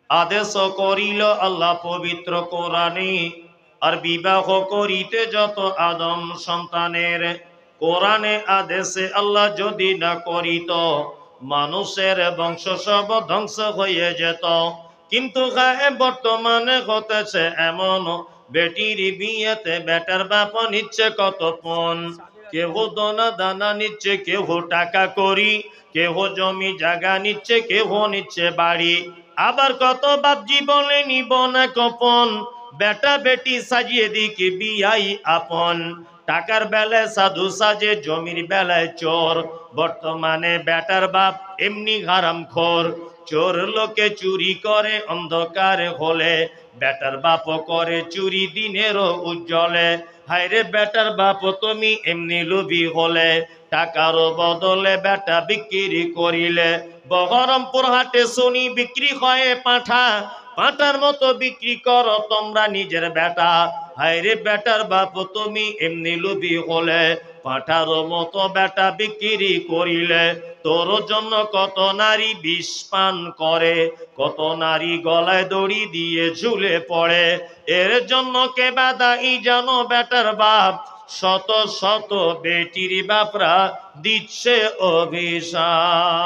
আদেশ করিল আল্লাহ পবিত্র কোরআনে। আর বিবাহ করিতে যত আদম সন্তানের, কোরআনে আদেশে আল্লাহ যদি না করিত, মানুষের বংশ সব ধ্বংস হয়ে যেত। কিন্তু বর্তমানে হতেছে এমন, বেটির বিয়েতে বেটার বাপ নিচ্ছে কত পণ। কেহ দোনা দানা নিচ্ছে, কেহ টাকা করি, কেহ জমি জায়গা নিচ্ছে, কেহ নিচ্ছে বাড়ি। আবার কত বাপজি বলে নিব না কপন, বেটা বেটি সাজিয়ে দিকে বিয়াই আপন। টাকার বেলায় সাধু সাজে, জমির বেলায় চোর। বর্তমানে বেটার বাপ এমনি হারামখোর। চোর লোকে চুরি করে অন্ধকার হলে, বেটার বাপ করে চুরি দিনেরও উজ্জ্বলে। হায়রে বেটার বাপ তুমি এমনি লোভী হলে, টাকার বদলে বেটা বিক্রি করিলে। বহরমপুর হাটে শুনি বিক্রি হয় পাঁঠা, পাঁঠার মতো বিক্রি করো তোমরা নিজের বেটা। হায়রে বেটার বাপ তুমি এমনি লোভী হলে, পাঁঠার মতো বেটা বিক্রি করিলে। তোর জন্য কত নারী বিষ পান করে, কত নারী গলায় দড়ি দিয়ে ঝুলে পড়ে। এর জন্য কে বাদাই জানো বেটার বাপ, শত শত বেটির বাপরা দিচ্ছে অভিশাপ।